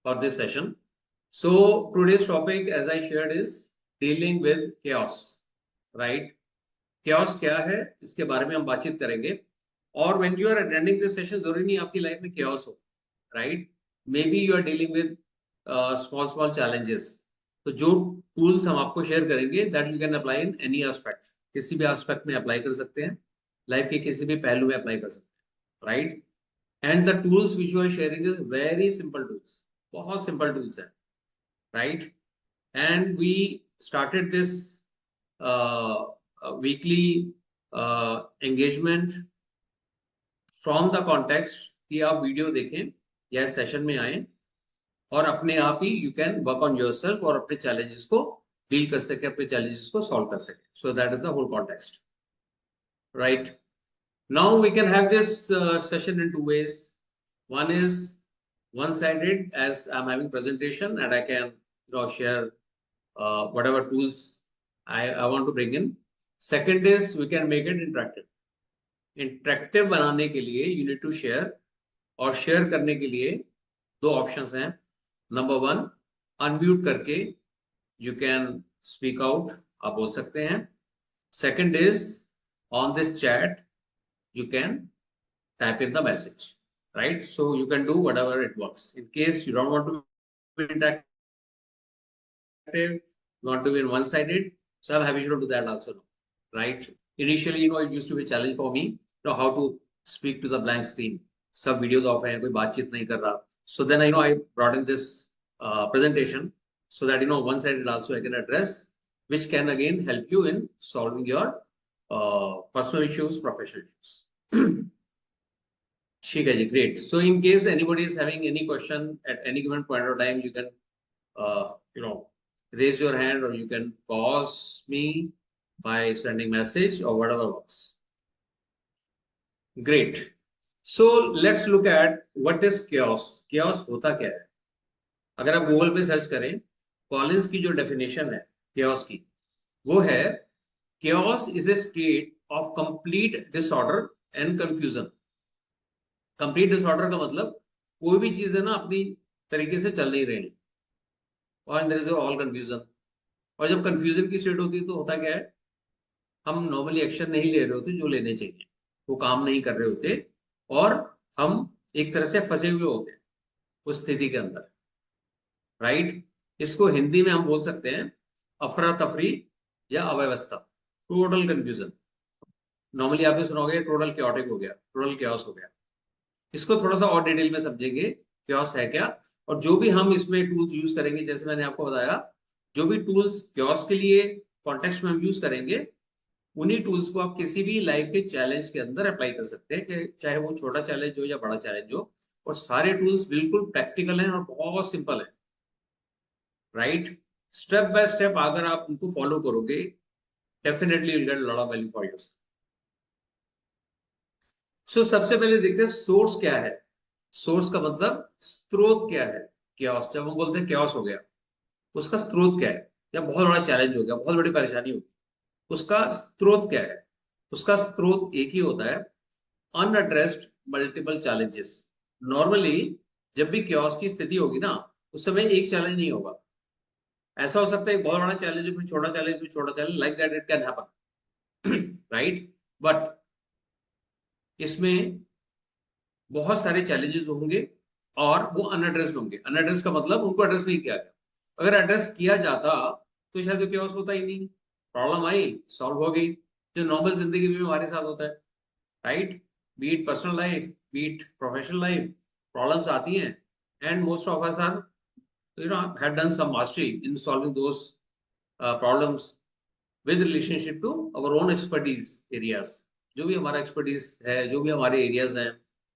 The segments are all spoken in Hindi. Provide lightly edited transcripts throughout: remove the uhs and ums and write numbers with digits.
for this session. So today's topic, as I shared, is dealing with chaos, right? Chaos क्या है, इसके बारे में हम बातचीत करेंगे. और when you are attending this session, जरूरी नहीं आपकी लाइफ में chaos हो, right? Maybe you are dealing with small challenges. तो जो tools हम आपको share करेंगे, that you can apply in any aspect. किसी भी aspect में apply कर सकते हैं, लाइफ के किसी भी पहलू में apply कर सकते हैं, right? And the tools which you are sharing is very simple tools. बहुत simple tools हैं, right? And we started this weekly engagement from the context कि आप वीडियो देखें या सेशन में आए और अपने आप ही you can work on yourself और अपने challenges को deal कर सके, अपने challenges को solve कर सके. So that is the whole context, right? Now we can have this session in two ways. One is one-sided, as I'm having presentation and I can share whatever tools I want to bring in. Second is we can make it interactive. Interactive बनाने के लिए you need to share, और share करने के लिए दो options हैं. Number one, unmute करके you can speak out, आप बोल सकते हैं. Second is on this chat you can type in the message, right? So you can do whatever it works. In case you don't want to be interactive, you want to be one-sided, so I'm happy to do that also now, right? Initially, it used to be a challenge for me, how to speak to the blank screen. Some videos off hai, koi baatcheet nahi kar raha. So then I brought in this presentation so that one-sided also I can address, which can again help you in solving your personal issues, professional issues. Great. So in case anybody is having any question at any given point of time, you can raise your hand, or you can pause me by sending message or whatever works. Great. So let's look at what is chaos. Chaos होता क्या है? अगर आप गूगल पे सर्च करें, कॉलिंस की जो डेफिनेशन है chaos की, वो है chaos is a state of complete disorder and confusion. Complete disorder का मतलब कोई भी चीज है ना अपनी तरीके से चल नहीं रही, और देयर इज ऑल कंफ्यूजन. और जब कंफ्यूजन की स्टेट होती है तो होता क्या है, हम नॉर्मली एक्शन नहीं ले रहे होते जो लेने चाहिए, वो काम नहीं कर रहे होते, और हम एक तरह से फंसे हुए होते हैं उस स्थिति के अंदर, राइट? इसको हिंदी में हम बोल सकते हैं अफरा तफरी या अव्यवस्था, टोटल कंफ्यूजन. नॉर्मली आपने सुना होगा टोटल कैओटिक हो गया, टोटल कैओस हो गया. इसको थोड़ा सा और डिटेल में समझेंगे chaos है क्या, और जो भी हम इसमें टूल्स यूज करेंगे, जैसे मैंने आपको बताया, जो भी टूल्स chaos के लिए कॉन्टेक्स्ट में हम यूज करेंगे, उन्हीं टूल्स को आप किसी भी लाइफ के चैलेंज के अंदर अप्लाई कर सकते हैं, कि चाहे वो छोटा चैलेंज हो या बड़ा चैलेंज हो. और सारे टूल्स बिल्कुल प्रैक्टिकल हैं और बहुत सिंपल है, राइट? स्टेप बाय स्टेप अगर आप उनको फॉलो करोगे, definitely you will get a lot of value for yourself. So सबसे पहले देखते हैं सोर्स क्या है. सोर्स का मतलब स्रोत क्या है. chaos, जब हम बोलते हैं chaos हो गया, उसका स्रोत क्या है? जब बहुत बड़ा चैलेंज हो गया, बहुत बड़ी परेशानी होगी, उसका स्रोत क्या है? उसका स्रोत एक ही होता है, अनएड्रेस्ड मल्टीपल चैलेंजेस. नॉर्मली जब भी chaos की स्थिति होगी ना, उस समय एक चैलेंज नहीं होगा. ऐसा हो सकता है एक बहुत बड़ा चैलेंज, फिर छोटा चैलेंज, फिर छोटा challenge, like that it can happen, right? But इसमें बहुत सारे चैलेंजेस होंगे और वो अनएड्रेस्ड होंगे. अनएड्रेस का मतलब उनको एड्रेस नहीं किया गया. अगर एड्रेस किया जाता तो शायद chaos होता ही नहीं. प्रॉब्लम आई, सॉल्व हो गई, जो नॉर्मल जिंदगी में हमारे साथ होता है, right? Be it personal life, be it professional life, problems आती हैं, and most of us are have done some mastery in solving those problems with relationship to our own expertise areas. जो भी हमारा एक्सपर्टीज है, जो भी हमारे एरियाज हैं,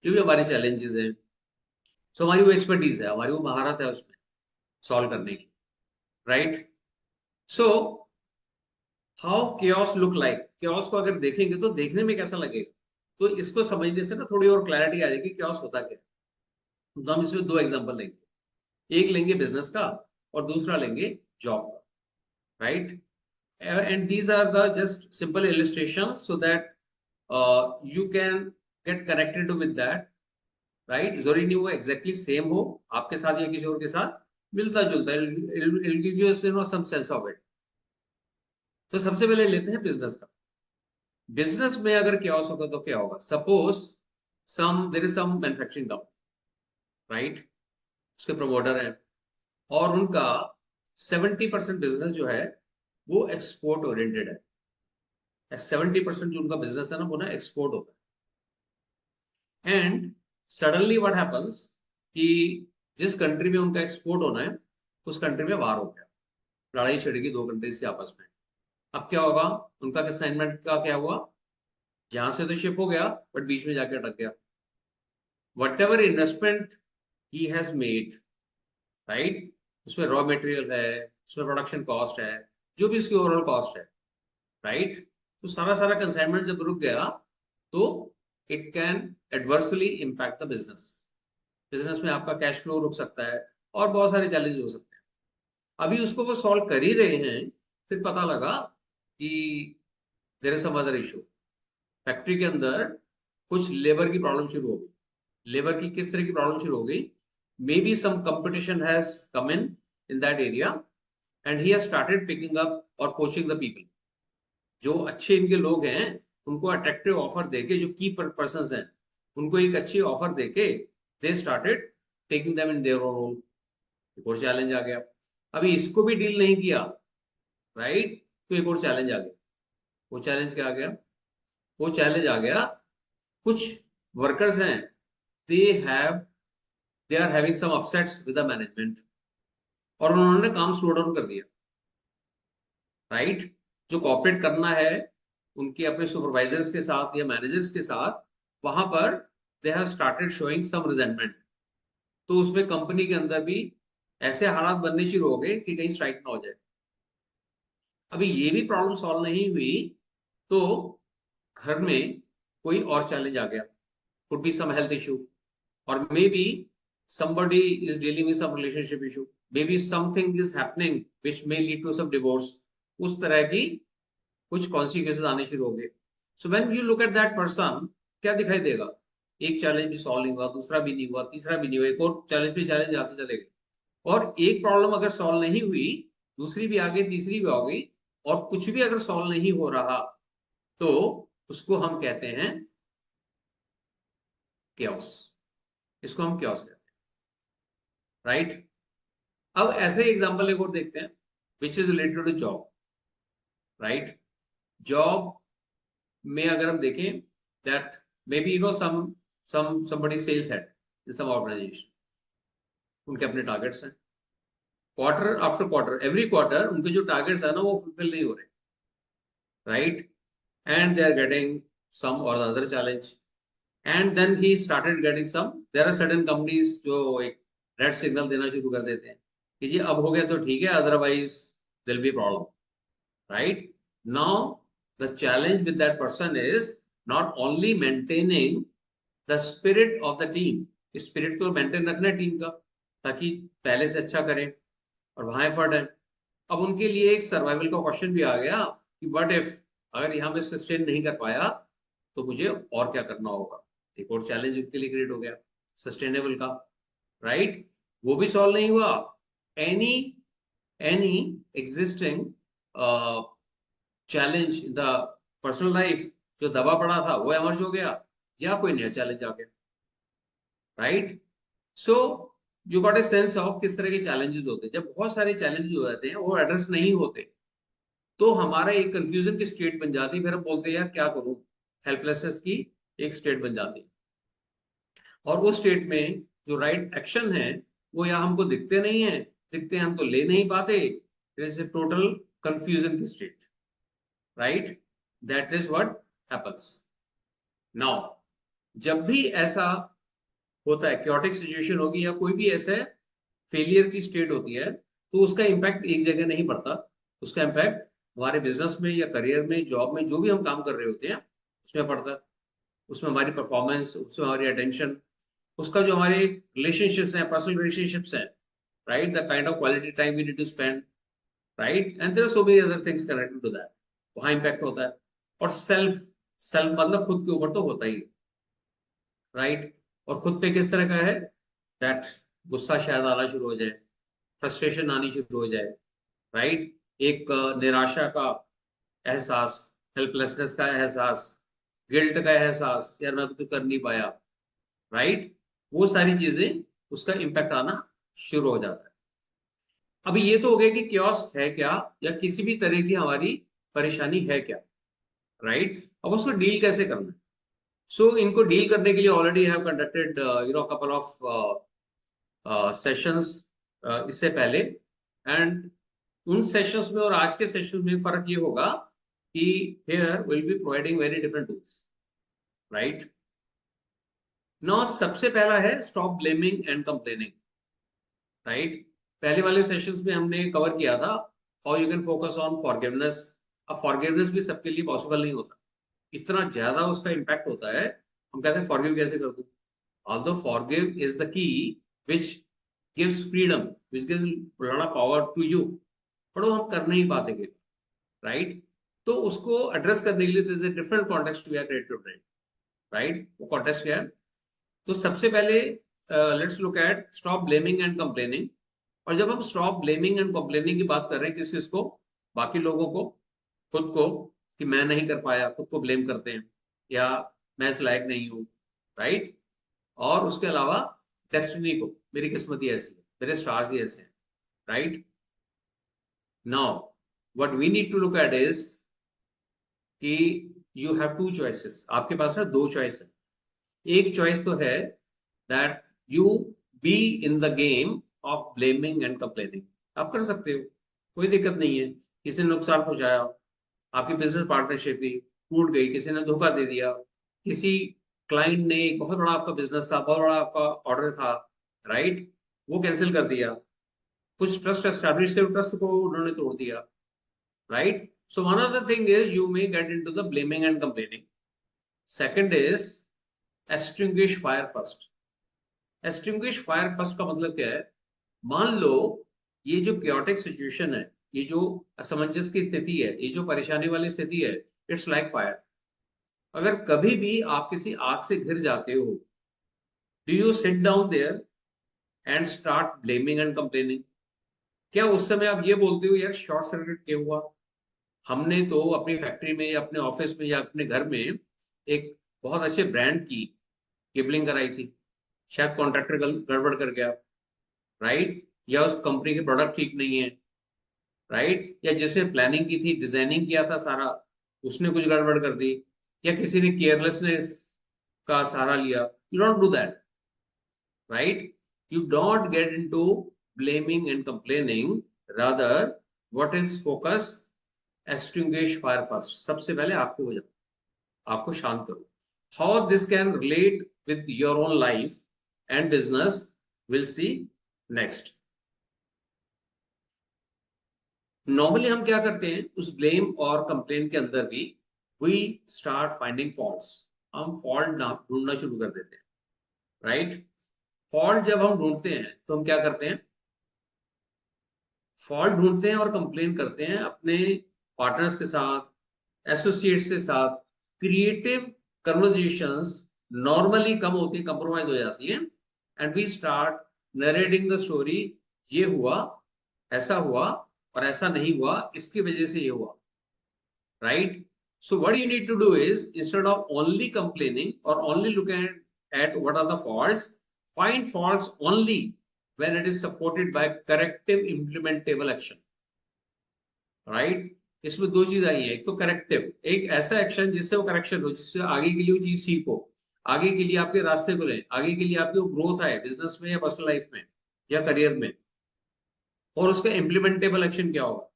जो भी हमारे चैलेंजेस हैं, सो हमारी वो एक्सपर्टीज है, हमारी वो महारत है उसमें सॉल्व करने की, right? So how chaos look like. chaos को अगर देखेंगे तो देखने में कैसा लगेगा, तो इसको समझने से ना थोड़ी और क्लैरिटी आ जाएगी chaos होता क्या. तो हम इसमें दो एग्जांपल लेंगे, एक लेंगे बिजनेस का और दूसरा लेंगे जॉब का, right? And these are the just simple illustrations so that you can get connected with that, right? जरूरी नहीं वो एग्जैक्टली सेम हो आपके साथ या किसी और के साथ, मिलता जुलता, it'll give you some sense of it. तो सबसे पहले लेते हैं बिजनेस का। बिजनेस में अगर chaos होगा तो क्या होगा? Suppose there is some manufacturing company, right? उसके प्रमोटर हैं और उनका 70% बिजनेस जो है वो एक्सपोर्ट ओरिएंटेड है। 70% जो उनका बिजनेस है ना वो ना एक्सपोर्ट होता है। एंड सडनली व्हाट हैपेंस कि जिस कंट्री में उनका एक्सपोर्ट होना है उस कंट्री में वार हो गया, लड़ाई छिड़ गई दो कंट्रीज के आपस में। अब क्या होगा? उनका असाइनमेंट का क्या हुआ? यहां से तो शिप हो गया बट बीच में जाके अटक गया। What ever investment he has made, right, उसमें रॉ मटेरियल है, उसमें प्रोडक्शन कॉस्ट है, जो भी उसकी ओवरऑल कॉस्ट है, राइट, तो सारा सारा कंसाइनमेंट जब रुक गया तो it can adversely impact the business. Business में आपका कैश फ्लो रुक सकता है और बहुत सारे चैलेंज हो सकते हैं। अभी उसको वो सॉल्व कर ही रहे हैं, फिर पता लगा कि there is some other issue. Factory के अंदर कुछ लेबर की प्रॉब्लम शुरू हो गई। लेबर की किस तरह की प्रॉब्लम शुरू हो गई? May be some competition has come in that area and he has started picking up और पोचिंग द पीपल। जो अच्छे इनके लोग हैं उनको अट्रैक्टिव ऑफर देके, जो की पर्सन हैं उनको एक अच्छी ऑफर देके they started taking them in their own role. एक और चैलेंज आ गया। अभी इसको भी डील नहीं किया, राइट, तो एक और चैलेंज आ गया। वो चैलेंज क्या आ गया? वो चैलेंज आ गया, कुछ वर्कर्स हैं, they have they are having some upsets with the management और उन्होंने काम स्लो डाउन कर दिया, राइट। जो कॉपरेट करना है उनके अपने सुपरवाइजर्स के साथ या मैनेजर्स के साथ, वहां पर they have started showing some resentment. तो उसमें कंपनी के अंदर भी ऐसे हालात बनने शुरू हो गए कि कहीं स्ट्राइक ना हो जाए। अभी ये भी प्रॉब्लम सॉल्व नहीं हुई तो घर में कोई और चैलेंज आ गया। Could be some health issue और maybe somebody is dealing with some relationship issue, maybe something is happening which may lead to some divorce। उस तरह की कुछ कॉन्सिक्वेंसेज आने शुरू हो गए। So when you look at that person, क्या दिखाई देगा? एक चैलेंज भी सॉल्व नहीं हुआ, दूसरा भी नहीं हुआ, तीसरा भी नहीं हुआ, एक और चैलेंज पे चैलेंज आते चले गए। और एक प्रॉब्लम अगर सॉल्व नहीं हुई, दूसरी भी आ गई, तीसरी भी आ गई, और कुछ भी अगर सॉल्व नहीं हो रहा तो उसको हम कहते हैं chaos। इसको हम chaos कहते हैं, राइट। अब ऐसे एग्जांपल एक और देखते हैं which is related to job, right. Job में अगर हम देखें that may be somebody sales head in some organization, उनके अपने टारगेट्स हैं। Quarter after quarter, every quarter उनके जो टारगेट्स है ना वो फुलफिल नहीं हो रहे, right, and they are getting some और other challenge. And then he started getting some, there are certain companies जो एक रेड सिग्नल देना शुरू कर देते हैं कि जी अब हो गया तो ठीक है, otherwise there will be problem, right? Now, the challenge with that person is not only maintaining the spirit of the team, spirit को मेंटेन रखना है टीम का ताकि पहले से अच्छा करें, और वहां एफर्ट है। अब उनके लिए एक सर्वाइवल का क्वेश्चन भी आ गया कि व्हाट इफ अगर यहाँ पे सस्टेन नहीं कर पाया तो मुझे और क्या करना होगा। एक और चैलेंज उनके लिए क्रिएट हो गया सस्टेनेबल का, राइट। वो भी सॉल्व नहीं हुआ। Any any existing challenge in the personal life जो दबा पड़ा था वो एमर्ज हो गया, या कोई नया चैलेंज आ गया, right. So you got a sense of किस तरह के चैलेंजेस होते हैं। जब बहुत सारे चैलेंजेस हो जाते हैं वो एड्रेस नहीं होते तो हमारा एक कंफ्यूजन की स्टेट बन जाती है, फिर हम बोलते हैं यार क्या करूं, हेल्पलेसनेस की एक स्टेट बन जाती है। और उस स्टेट में जो राइट एक्शन है वो या हमको दिखते नहीं है, दिखते हैं हम तो ले नहीं पाते, it is a total confusion की state, right. That is what happens. Now जब भी ऐसा होता है, क्योटिक सिचुएशन होगी या कोई भी ऐसे फेलियर की स्टेट होती है, तो उसका इम्पैक्ट एक जगह नहीं पड़ता। उसका इम्पैक्ट हमारे बिजनेस में या करियर में, जॉब में, जो भी हम काम कर रहे होते हैं उसमें पड़ता है। उसमें हमारी परफॉर्मेंस, उसमें हमारी अटेंशन, उसका जो हमारे रिलेशनशिप्स हैं, पर्सनल रिलेशनशिप्स हैं, right, the kind of quality time we need to spend, right, and there are so many other things connected to that, वहां इम्पैक्ट होता है। और सेल्फ सेल्फ मतलब खुद के ऊपर तो होता ही है, राइट। और खुद पे किस तरह का है, दैट गुस्सा शायद आना शुरू हो जाए, फ्रस्ट्रेशन आनी शुरू हो जाए, राइट, एक निराशा का एहसास, हेल्पलेसनेस का एहसास, गिल्ट का एहसास, यार मैं तो कर नहीं पाया, राइट, वो सारी चीजें उसका इम्पैक्ट आना शुरू हो जाता है। अभी ये तो हो गया कि क्योस है क्या, या किसी भी तरह की हमारी परेशानी है क्या, राइट। अब उसको डील कैसे करना है? सो इनको डील करने के लिए already have conducted couple of sessions इससे पहले, एंड उन सेशंस में और आज के सेशन में फर्क ये होगा कि here will be providing very different tools, right. Now सबसे पहला है stop blaming and complaining, right. पहले वाले सेशंस में हमने कवर किया था how you can focus on forgiveness. अब फॉरगिवनेस भी सबके लिए पॉसिबल नहीं होता, इतना ज्यादा उसका इम्पैक्ट होता है। हम कहते हैं फॉरगिव कैसे कर दूं, although forgive is the key which gives freedom, which gives a lot of power to you, but वो हम कर नहीं पाते, राइट। तो उसको एड्रेस करने के लिए this is different context we are create to brain, right. वो कॉन्टेक्स्ट क्या है? तो सबसे पहले let's look at stop blaming and complaining. और जब हम स्टॉप ब्लेमिंग एंड कंप्लेनिंग की बात कर रहे हैं, किस किस को? बाकी लोगों को, खुद को, कि मैं नहीं कर पाया, खुद को ब्लेम करते हैं, या मैं इस लायक नहीं हूँ, राइट। और उसके अलावा डेस्टिनी को, मेरी किस्मत ही ऐसी है, मेरे स्टार्स ही ऐसे हैं, right. Now what we need to look at is कि यू हैव टू चॉइसेस, आपके पास ना दो चॉइस है। एक चॉइस तो है that you be in the game of blaming and complaining, आप कर सकते हो, कोई दिक्कत नहीं है। किसी ने नुकसान पहुंचाया, आपकी बिजनेस पार्टनरशिप भी टूट गई, किसी ने धोखा दे दिया, किसी क्लाइंट ने, एक बहुत बड़ा आपका बिजनेस था, बहुत बड़ा आपका ऑर्डर था, राइट, वो कैंसिल कर दिया, कुछ ट्रस्ट एस्टैब्लिश थे, ट्रस्ट को उन्होंने तोड़ दिया, right. So one of the thing is you may get into the blaming and complaining. Second is extinguish fire first. Extinguish fire first का मतलब क्या है? मान लो ये जो क्योटिक सिचुएशन है, ये जो असमंजस की स्थिति है, ये जो परेशानी वाली स्थिति है, इट्स लाइक फायर। अगर कभी भी आप किसी आग से घिर जाते हो, do you sit down there and start blaming and complaining? क्या उस समय आप ये बोलते हो यार शॉर्ट सर्किट क्यों हुआ, हमने तो अपनी फैक्ट्री में या अपने ऑफिस में या अपने घर में एक बहुत अच्छे ब्रांड की केबलिंग कराई थी, शायद कॉन्ट्रैक्टर गड़बड़ कर गया, राइट, या उस कंपनी के प्रोडक्ट ठीक नहीं है, राइट, या जिसने प्लानिंग की थी, डिजाइनिंग किया था सारा, उसने कुछ गड़बड़ कर दी, या किसी ने केयरलेसनेस का सहारा लिया। You don't do that, right? You don't get into blaming and complaining. Rather, what is focus? Extinguish fire first. सबसे पहले आपको हो जाओ, आपको शांत करो. How this can relate with your own life and business, we'll see next. Normally हम क्या करते हैं, उस ब्लेम और कंप्लेन के अंदर भी वी स्टार्ट फाइंडिंग फॉल्ट्स, हम फॉल्ट ढूंढना शुरू कर देते हैं, राइट। फॉल्ट जब हम ढूंढते हैं तो हम क्या करते हैं? फॉल्ट ढूंढते हैं और कंप्लेन करते हैं अपने पार्टनर्स के साथ, एसोसिएट्स के साथ। क्रिएटिव कन्वर्जेशंस नॉर्मली कम होती, कंप्रोमाइज हो जाती है, and we start narrating the story, ये हुआ, ऐसा हुआ, और ऐसा नहीं हुआ, इसकी वजह से ये हुआ, right. So what you need to do is, instead of only complaining or only looking at what are the faults, find faults only when it is supported by corrective implementable action, right? इसमें दो चीज आई है, एक तो करेक्टिव, एक ऐसा एक्शन जिससे वो करेक्शन हो, जिससे आगे के लिए वो चीज सीखो, आगे के लिए आपके रास्ते खुले, आगे के लिए आपकी ग्रोथ आए बिजनेस में या पर्सनल लाइफ में या करियर में। और उसका इम्प्लीमेंटेबल एक्शन क्या होगा?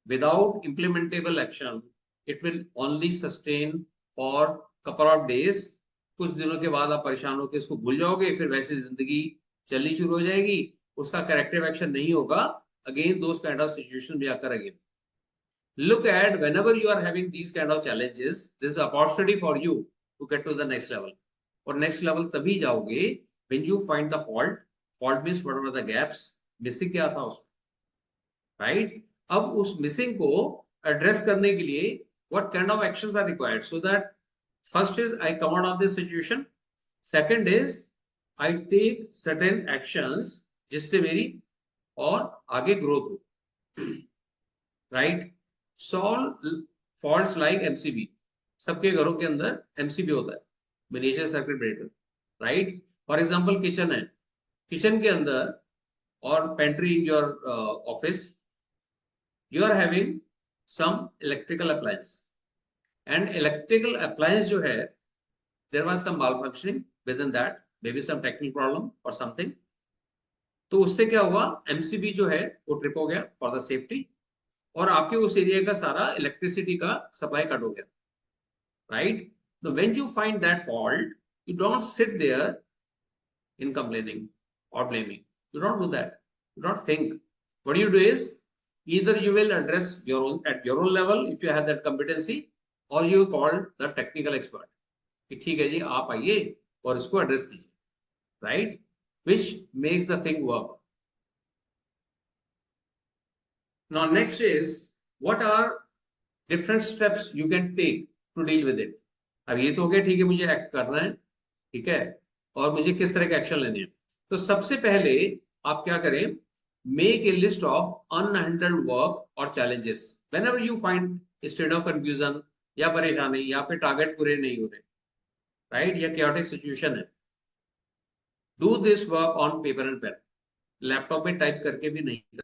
Without implementable action, it will only sustain for couple of days. कुछ दिनों के बाद आप परेशान होकर इसको भूल जाओगे, फिर वैसे जिंदगी चलनी शुरू हो जाएगी, उसका करेक्टिव एक्शन नहीं होगा, again those kind of situation भी आकर again. Look at whenever you are having these kind of challenges, this is opportunity for you to get to the next level. और next level तभी जाओगे when you find the fault. Fault means what are the gaps, missing क्या था उसमें, right? अब उस मिसिंग को एड्रेस करने के लिए what kind of actions are required? So that first is I come out of this situation, second is I take certain actions जिससे मेरी और आगे ग्रोथ हो, right. Solve faults like MCB. सबके घरों के अंदर एमसीबी होता है, miniature circuit breaker, right. For example kitchen है, किचन के अंदर और pantry in your office, you are having some electrical appliance, and electrical appliance जो है, there was some malfunctioning within that, may be some technical problem और समथिंग. तो उससे क्या हुआ, एमसीबी जो है वो ट्रिप हो गया फॉर द सेफ्टी, और आपके उस एरिया का सारा इलेक्ट्रिसिटी का सप्लाई कट हो गया, राइट. तो when you find that fault, you don't sit there in complaining or blaming. You don't do that. You don't think. What you do is, either you will address your own at your own level if you have that competency, or you call the technical expert. कि ठीक है जी, आप आइए और इसको एड्रेस कीजिए, right? Which makes the thing work. Now next is, what are different steps you can take to deal with it. अब ये तो हो गया, ठीक है मुझे एक्ट करना है, ठीक है, और मुझे किस तरह के एक्शन लेने हैं. तो सबसे पहले आप क्या करें, make a list of unhandled work और challenges. Whenever you find state of confusion या परेशानी, या पे टारगेट पूरे नहीं हो रहे, राइट, या chaotic सिचुएशन है, do this work on paper and pen. Laptop में टाइप करके भी नहीं करना,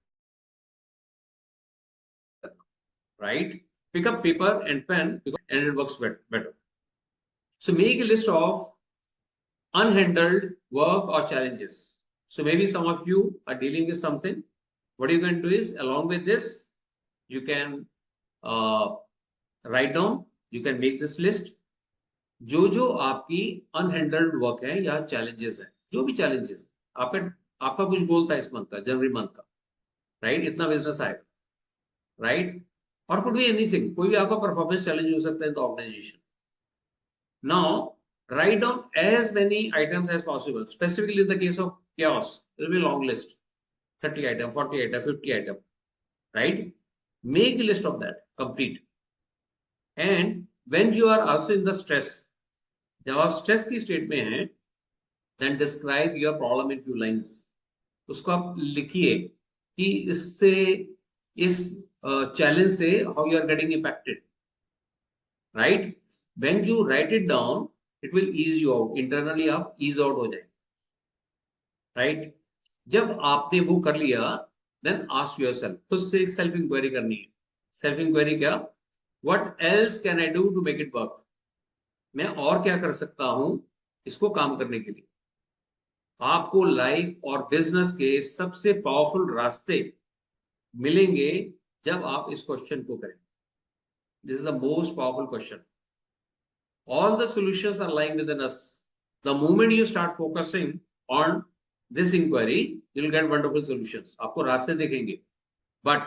right. Pick up paper and pen and it works better. So make a list of unhandled work or challenges. So maybe some of you are dealing with something. What you can do is, along with this, you can write down, you can make this list. जो जो आपकी unhandled work है या challenges है, जो भी challenges, आपका कुछ गोल था इस मंथ का, जनवरी मंथ का, राइट, इतना बिजनेस आएगा, राइट, और कुड बी एनीथिंग, कोई भी आपका परफॉर्मेंस चैलेंज हो सकता है तो organisation. Now, write down as many items as possible. Specifically, in the case of chaos, it will be a long list, 30 item, 40 item, 50 item, right? Make a list of that, complete. And when you are also in the stress, जब आप स्ट्रेस की स्टेट में हैं, then describe your problem in few lines. उसको आप लिखिए कि इससे, इस चैलेंज से how you are getting impacted, right? When you write it down, it will ease you out. Internally आप ease out हो जाए, right? जब आपने वो कर लिया, then ask yourself, खुद से एक self inquiry करनी है. Self inquiry क्या? What else can I do to make it work? मैं और क्या कर सकता हूं इसको काम करने के लिए. आपको लाइफ और बिजनेस के सबसे पावरफुल रास्ते मिलेंगे जब आप इस क्वेश्चन को करें. This is the most powerful question. All the solutions are lying within us. The moment you start focusing on this inquiry, you will get wonderful solutions. आपको रास्ते दिखेंगे. But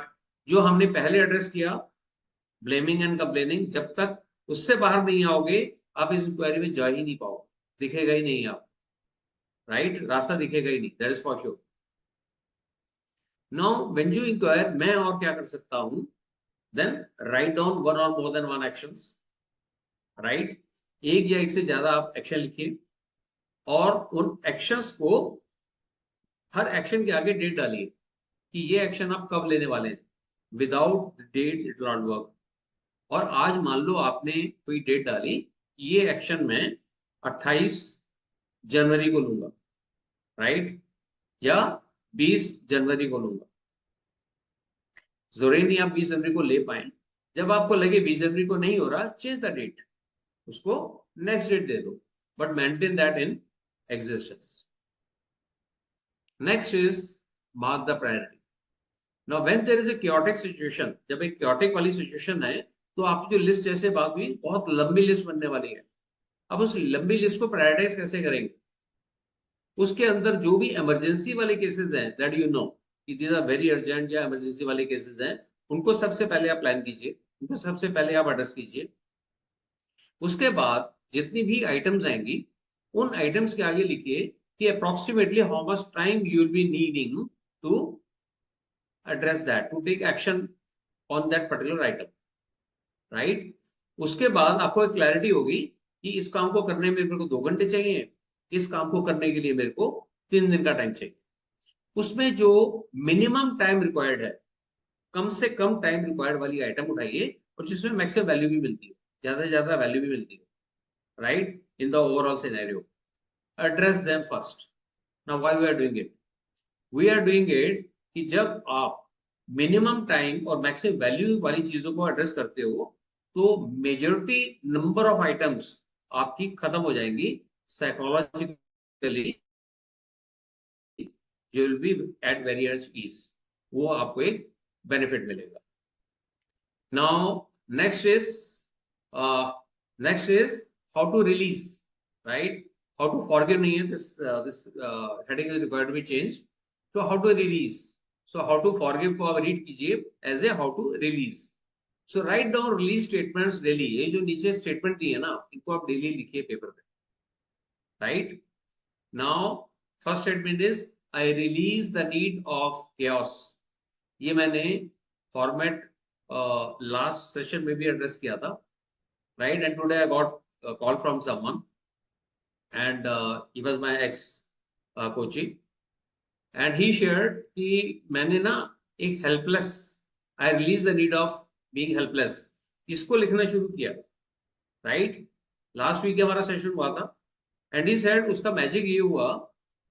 जो हमने पहले एड्रेस किया, ब्लेमिंग एंड कंप्लेनिंग, जब तक उससे बाहर नहीं आओगे, आप इस इंक्वायरी में जा ही नहीं पाओगे, दिखेगा ही नहीं आप, राइट, रास्ता दिखेगा ही नहीं. That is for sure. Now when you inquire, मैं और क्या कर सकता हूं, देन राइट डाउन वन और more than one actions, right. एक या एक से ज्यादा आप एक्शन लिखिए, और उन एक्शंस को, हर एक्शन के आगे डेट डालिए कि ये एक्शन आप कब लेने वाले हैं. Without date it not work. और आज मान लो आपने कोई डेट डाली, ये एक्शन मैं 28 जनवरी को लूंगा, राइट, या 20 जनवरी को लूंगा. जरूरी नहीं आप 20 जनवरी को ले पाए. जब आपको लगे 20 जनवरी को नहीं हो रहा, चेंज द डेट, उसको नेक्स्ट डेट दे दो, but maintain that in existence. Next is mark the priority. Now when there is a chaotic situation, जब एक chaotic वाली सिचुएशन है, तो आपकी जो लिस्ट जैसे बात हुई, बहुत लंबी लिस्ट बनने वाली है. अब उस लंबी लिस्ट को प्रायोरिटाइज कैसे करेंगे? उसके अंदर जो भी इमरजेंसी वाले केसेस हैं, दैट यू नो कि दीज आर वेरी अर्जेंट या इमरजेंसी वाले केसेस हैं, उनको सबसे पहले आप प्लान कीजिए, उनको सबसे पहले आप एड्रेस कीजिए. उसके बाद जितनी भी आइटम्स आएंगी, उन आइटम्स के आगे लिखिए कि approximately how much time you will be needing to address that, to take action on that particular item, right. उसके बाद आपको एक क्लैरिटी होगी कि इस काम को करने में मेरे को 2 घंटे चाहिए इस काम को करने के लिए मेरे को 3 दिन का टाइम चाहिए। उसमें जो मिनिमम टाइम रिक्वायर्ड है, कम से कम टाइम रिक्वायर्ड वाली आइटम उठाइए और जिसमें मैक्सिमम वैल्यू भी मिलती है, ज्यादा से ज्यादा वैल्यू भी मिलती है, right, in the overall scenario. Address them first. Now why we are doing it? We are doing it कि जब आप मिनिमम टाइम और मैक्सिमम वैल्यू वाली चीजों को एड्रेस करते हो तो मेजोरिटी नंबर ऑफ आइटम्स आपकी खत्म हो जाएंगी psychologically, you will be at very much ease, वो आपको एक बेनिफिट मिलेगा। Now next is how to release, right, how to forgive नहीं है, this heading is required to be change. तो how to release, so how to forgive को आप रीड कीजिए as a how to release. So write down release statements daily. ये जो नीचे स्टेटमेंट दी है ना, इनको आप डेली लिखिए पेपर पे, right. Now first statement is I release the need of chaos। ये मैंने फॉर्मेट लास्ट सेशन में भी एड्रेस किया था, right, and today I got call from someone and he was my ex coaching and he shared कि मैंने ना एक helpless, I release the need of being helpless, इसको लिखना शुरू किया, राइट। लास्ट वीक हमारा सेशन हुआ था एंड ही सेड उसका मैजिक ये हुआ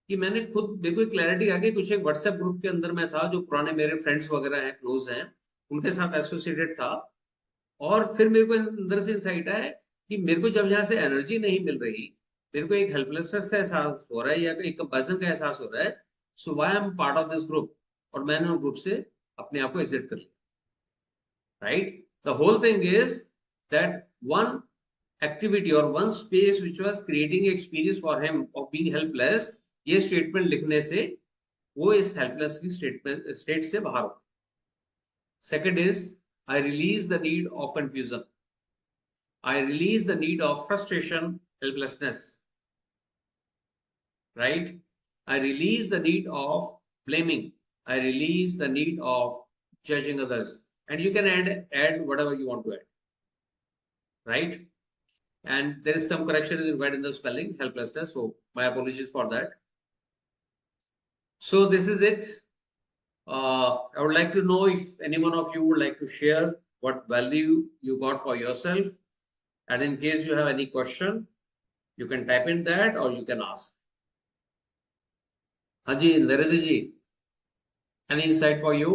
कि मैंने खुद, मेरे को क्लैरिटी आ गई, कुछ एक व्हाट्सएप ग्रुप के अंदर में था जो पुराने मेरे फ्रेंड्स वगैरह हैं, क्लोज हैं, उनके साथ एसोसिएटेड था। और फिर मेरे को अंदर से इंसाइट आया कि मेरे को जब यहाँ से एनर्जी नहीं मिल रही, मेरे को एक हेल्पलेसनेस का एहसास हो रहा है या एक कंपैशन का एहसास हो रहा है, so why I am part of this group, और मैंने उस ग्रुप से अपने आप को एग्जिट कर लिया, right. The whole thing is that one activity or one space which was creating experience for him of being helpless, ये स्टेटमेंट लिखने से वो इस हेल्पलेस की स्टेट से बाहर हो। Second is I release the need of confusion, I release the need of frustration, helplessness, right. I release the need of blaming, I release the need of judging others, and you can add whatever you want to add, right. And there is some correction is required in the spelling helplessness, so my apologies for that. So this is it. I would like to know if any one of you would like to share what value you got for yourself, and in case you have any question you can type in that or you can ask. Haji Narendra ji, any insight for you?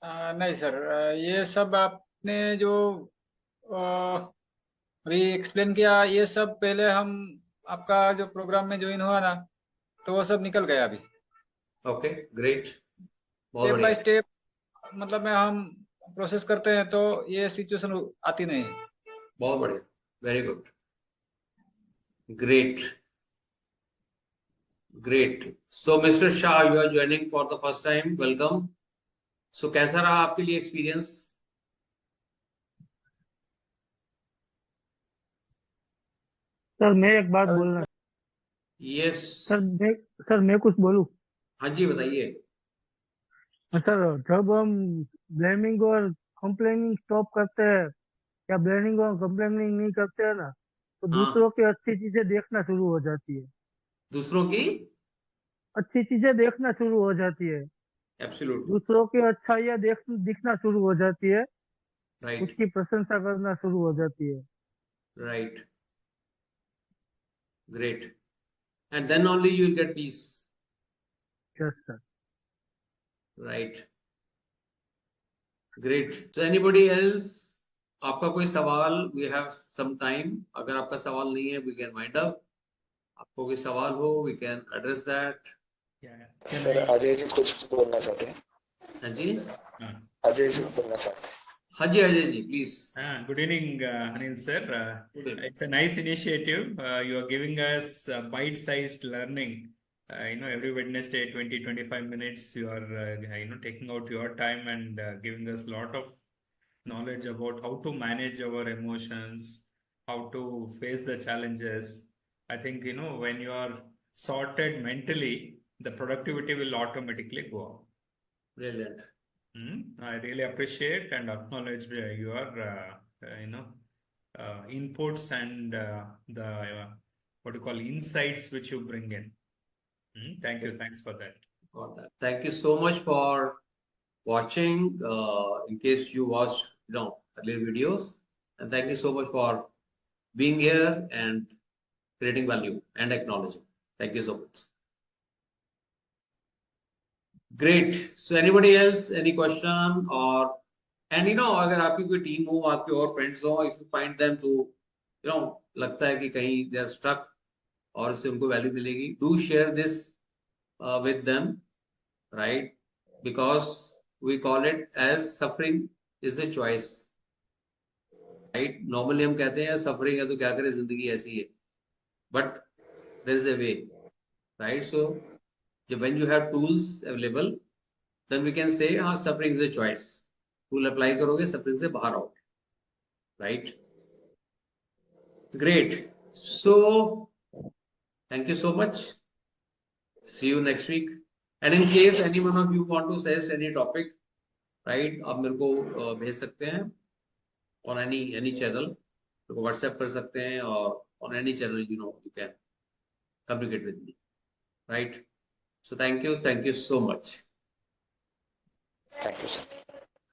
नहीं सर, ये सब आपने जो अभी एक्सप्लेन किया, ये सब पहले हम आपका जो प्रोग्राम में ज्वाइन हुआ ना, तो वो सब निकल गया अभी। ओके, ग्रेट, बहुत स्टेप बाय बढ़िया, स्टेप मतलब में हम प्रोसेस करते हैं तो ये सिचुएशन आती नहीं। बहुत बढ़िया, very good, great, great. So mister Shah, you are joining for the first time, welcome. So कैसा रहा आपके लिए एक्सपीरियंस? सर मैं एक बात बोलना, यस, सर मैं कुछ बोलूं? हाँ जी बताइए। सर जब हम ब्लेमिंग और कंप्लेनिंग स्टॉप करते हैं या ब्लेमिंग और कंप्लेनिंग नहीं करते हैं ना, तो हाँ, दूसरों की अच्छी चीजें देखना शुरू हो जाती है। दूसरों की, अच्छी चीजें देखना शुरू हो जाती है, एब्सोल्युटली, दूसरों की अच्छाइयाँ दिखना शुरू हो जाती है, राइट, उसकी प्रशंसा करना शुरू हो जाती है। Right, great, and then only you will get peace, yes sir. right, great. So anybody else, आपका कोई सवाल? We have some time, अगर आपका सवाल नहीं है we can wind up, आपको कोई सवाल हो we can address that. Sir Ajay ji कुछ बोलना चाहते हैं। हाँ जी, अजय जी बोलना चाहते हैं। हाँ जी Ajay ji please. Good evening, Anil sir. It's a nice initiative. You are giving us bite-sized learning. Every Wednesday, 20-25 minutes, you are, taking out your time and giving us a lot of knowledge about how to manage our emotions, how to face the challenges. I think, when you are sorted mentally, the productivity will automatically go up. Brilliant. I really appreciate and acknowledge your, inputs and the what you call insights which you bring in. Thank you. Thanks for that. Got that. Thank you so much for watching. In case you watched, earlier videos, and thank you so much for being here and creating value and acknowledging. Thank you so much. Great. So anybody else, any question or, and अगर आपकी कोई टीम हो, आपके और फ्रेंड्स हो, if you find them to, लगता है कि कहीं they are stuck और इससे उनको वैल्यू मिलेगी, do share this with them, right? Because we call it as suffering is a choice, right? Normally हम कहते हैं suffering है तो क्या करें, जिंदगी ऐसी है, but there is a way, right? So when you have tools available, then we can say suffering is a choice. Tool apply करोगे, suffering से बाहर आओगे, right? Great. So thank you so much. See you next week. And in case any one of you want to suggest any topic, right, आप मेरे को भेज सकते हैं on any channel. मेरे को WhatsApp कर सकते हैं और on any channel you can communicate with me, right? So thank you so much. Thank you, sir.